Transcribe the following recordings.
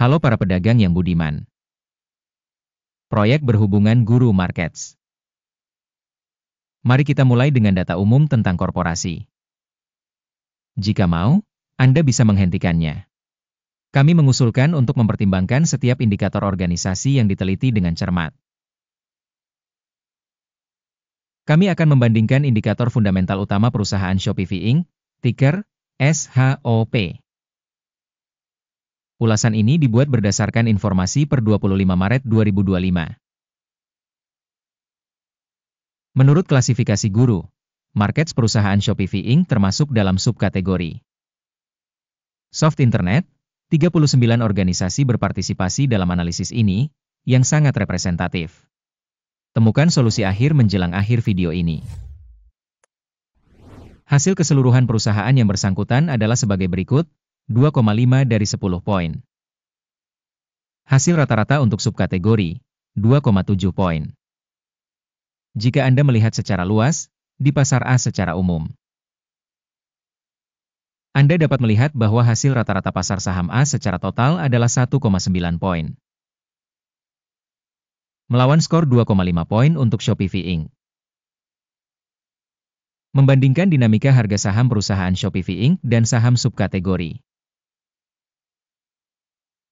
Halo para pedagang yang budiman. Proyek berhubungan Guru Markets. Mari kita mulai dengan data umum tentang korporasi. Jika mau, Anda bisa menghentikannya. Kami mengusulkan untuk mempertimbangkan setiap indikator organisasi yang diteliti dengan cermat. Kami akan membandingkan indikator fundamental utama perusahaan Shopify Inc., ticker SHOP. Ulasan ini dibuat berdasarkan informasi per 25 Maret 2025. Menurut klasifikasi Guru Markets, perusahaan Shopify Inc. termasuk dalam subkategori Soft Internet. 39 organisasi berpartisipasi dalam analisis ini, yang sangat representatif. Temukan solusi akhir menjelang akhir video ini. Hasil keseluruhan perusahaan yang bersangkutan adalah sebagai berikut, 2,5 dari 10 poin. Hasil rata-rata untuk subkategori, 2,7 poin. Jika Anda melihat secara luas, di pasar A secara umum, Anda dapat melihat bahwa hasil rata-rata pasar saham A secara total adalah 1,9 poin. Melawan skor 2,5 poin untuk Shopify Inc. Membandingkan dinamika harga saham perusahaan Shopify Inc. dan saham subkategori.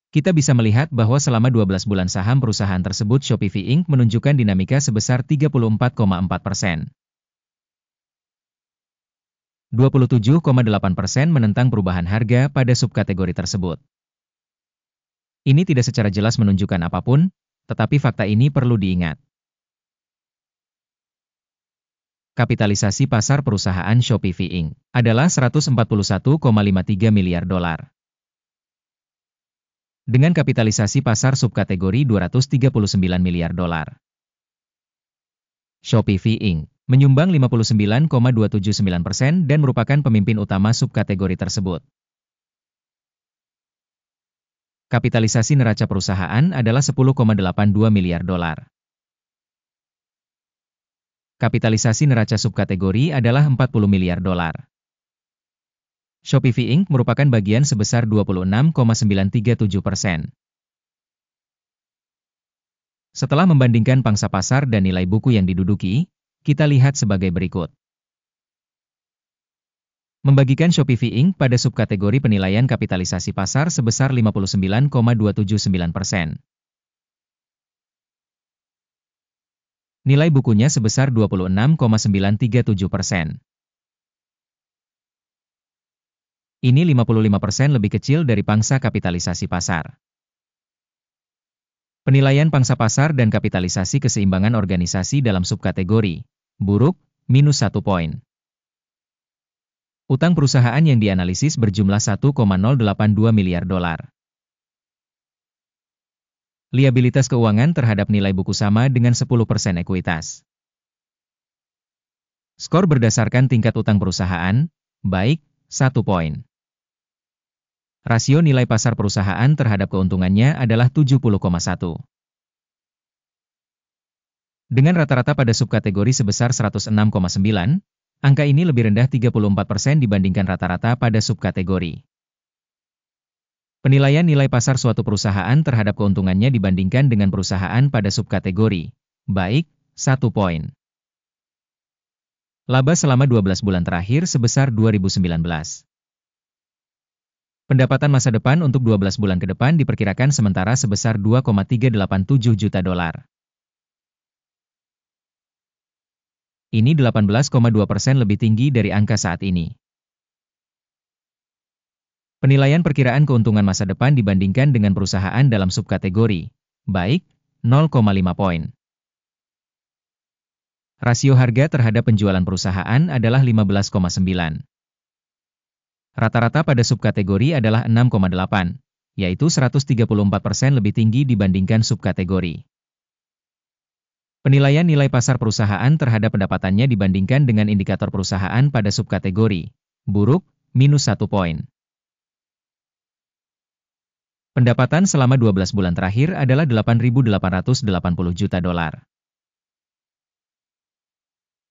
Kita bisa melihat bahwa selama 12 bulan saham perusahaan tersebut Shopify Inc. menunjukkan dinamika sebesar 34,4%. 27,8% menentang perubahan harga pada subkategori tersebut. Ini tidak secara jelas menunjukkan apapun, tetapi fakta ini perlu diingat. Kapitalisasi pasar perusahaan Shopify Inc. adalah 141,53 miliar dolar. Dengan kapitalisasi pasar subkategori 239 miliar dolar. Shopify Inc. menyumbang 59,279% dan merupakan pemimpin utama subkategori tersebut. Kapitalisasi neraca perusahaan adalah 10,82 miliar dolar. Kapitalisasi neraca subkategori adalah 40 miliar dolar. Shopify Inc. merupakan bagian sebesar 26,937%. Setelah membandingkan pangsa pasar dan nilai buku yang diduduki, kita lihat sebagai berikut. Membagikan Shopify Inc. pada subkategori penilaian kapitalisasi pasar sebesar 59,279%. Nilai bukunya sebesar 26,937%. Ini 55% lebih kecil dari pangsa kapitalisasi pasar. Penilaian pangsa pasar dan kapitalisasi keseimbangan organisasi dalam subkategori buruk, minus 1 poin. Utang perusahaan yang dianalisis berjumlah 1,082 miliar dolar. Liabilitas keuangan terhadap nilai buku sama dengan 10% ekuitas. Skor berdasarkan tingkat utang perusahaan, baik, 1 poin. Rasio nilai pasar perusahaan terhadap keuntungannya adalah 70,1. Dengan rata-rata pada subkategori sebesar 106,9, angka ini lebih rendah 34% dibandingkan rata-rata pada subkategori. Penilaian nilai pasar suatu perusahaan terhadap keuntungannya dibandingkan dengan perusahaan pada subkategori, baik, 1 poin. Laba selama 12 bulan terakhir sebesar 2019. Pendapatan masa depan untuk 12 bulan ke depan diperkirakan sementara sebesar 2,387 juta dolar. Ini 18,2% lebih tinggi dari angka saat ini. Penilaian perkiraan keuntungan masa depan dibandingkan dengan perusahaan dalam subkategori, baik, 0,5 poin. Rasio harga terhadap penjualan perusahaan adalah 15,9. Rata-rata pada subkategori adalah 6,8, yaitu 134% lebih tinggi dibandingkan subkategori. Penilaian nilai pasar perusahaan terhadap pendapatannya dibandingkan dengan indikator perusahaan pada subkategori buruk, minus 1 poin. Pendapatan selama 12 bulan terakhir adalah 8.880 juta dolar.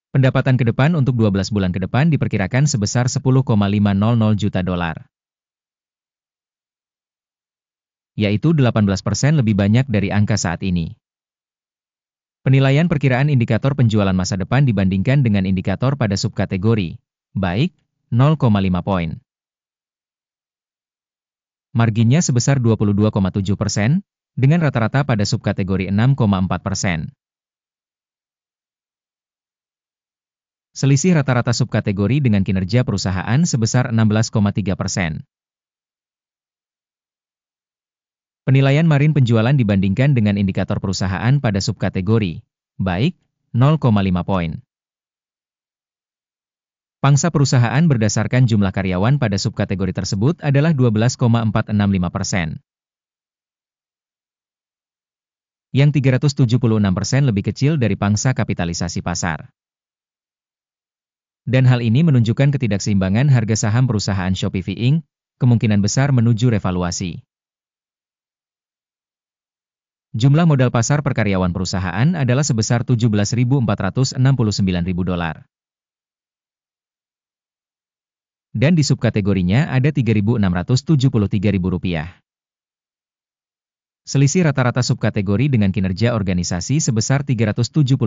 Pendapatan ke depan untuk 12 bulan ke depan diperkirakan sebesar 10,500 juta dolar. yaitu 18% lebih banyak dari angka saat ini. Penilaian perkiraan indikator penjualan masa depan dibandingkan dengan indikator pada subkategori, baik, 0,5 poin. Marginnya sebesar 22,7%, dengan rata-rata pada subkategori 6,4%. Selisih rata-rata subkategori dengan kinerja perusahaan sebesar 16,3%. Penilaian margin penjualan dibandingkan dengan indikator perusahaan pada subkategori, baik, 0,5 poin. Pangsa perusahaan berdasarkan jumlah karyawan pada subkategori tersebut adalah 12,465%. Yang 376% lebih kecil dari pangsa kapitalisasi pasar. Dan hal ini menunjukkan ketidakseimbangan harga saham perusahaan Shopee Inc., kemungkinan besar menuju revaluasi. Jumlah modal pasar per karyawan perusahaan adalah sebesar $17.469.000. Dan di subkategorinya ada $3.673.000. Selisih rata-rata subkategori dengan kinerja organisasi sebesar 375,6%.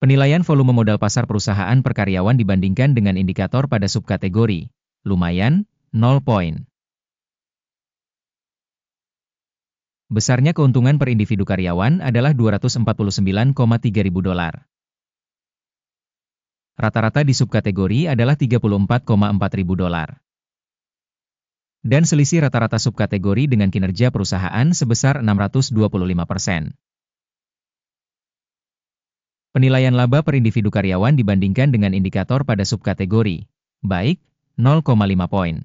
Penilaian volume modal pasar perusahaan per karyawan dibandingkan dengan indikator pada subkategori, lumayan, 0 poin. Besarnya keuntungan per individu karyawan adalah $249,300. Rata-rata di subkategori adalah $34,400. Dan selisih rata-rata subkategori dengan kinerja perusahaan sebesar 625%. Penilaian laba per individu karyawan dibandingkan dengan indikator pada subkategori, baik, 0,5 poin.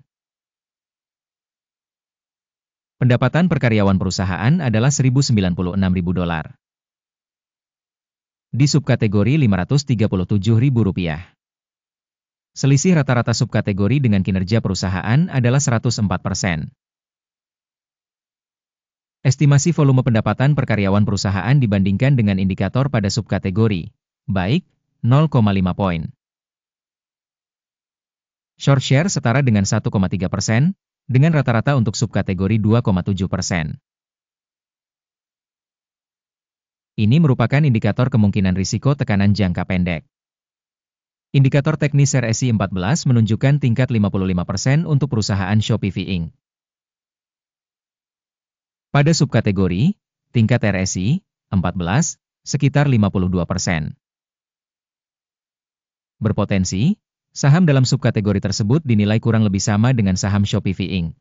Pendapatan per karyawan perusahaan adalah $1.096.000. Di subkategori $537.000. Selisih rata-rata subkategori dengan kinerja perusahaan adalah 104%. Estimasi volume pendapatan per karyawan perusahaan dibandingkan dengan indikator pada subkategori, baik, 0,5 poin. Short share setara dengan 1,3%, dengan rata-rata untuk subkategori 2,7%. Ini merupakan indikator kemungkinan risiko tekanan jangka pendek. Indikator teknis RSI 14 menunjukkan tingkat 55% untuk perusahaan Shopee Inc. Pada subkategori, tingkat RSI, 14, sekitar 52%. Berpotensi, saham dalam subkategori tersebut dinilai kurang lebih sama dengan saham Shopee Inc.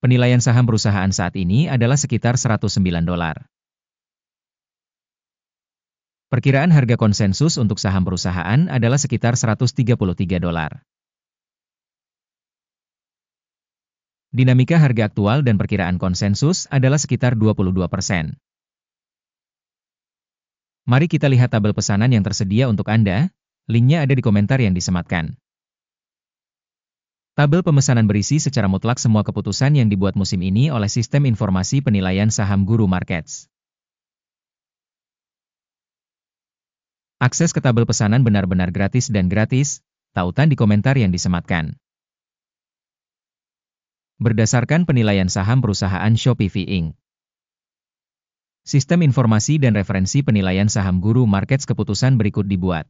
Penilaian saham perusahaan saat ini adalah sekitar $109. Perkiraan harga konsensus untuk saham perusahaan adalah sekitar $133. Dinamika harga aktual dan perkiraan konsensus adalah sekitar 22%. Mari kita lihat tabel pesanan yang tersedia untuk Anda, linknya ada di komentar yang disematkan. Tabel pemesanan berisi secara mutlak semua keputusan yang dibuat musim ini oleh Sistem Informasi Penilaian Saham Guru Markets. Akses ke tabel pesanan benar-benar gratis dan gratis, tautan di komentar yang disematkan. Berdasarkan penilaian saham perusahaan Shopee Inc. Sistem informasi dan referensi penilaian saham Guru Markets keputusan berikut dibuat.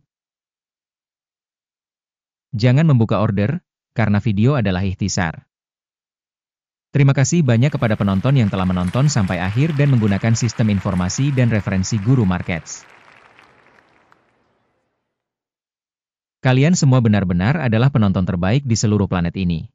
Jangan membuka order, karena video adalah ikhtisar. Terima kasih banyak kepada penonton yang telah menonton sampai akhir dan menggunakan sistem informasi dan referensi Guru Markets. Kalian semua benar-benar adalah penonton terbaik di seluruh planet ini.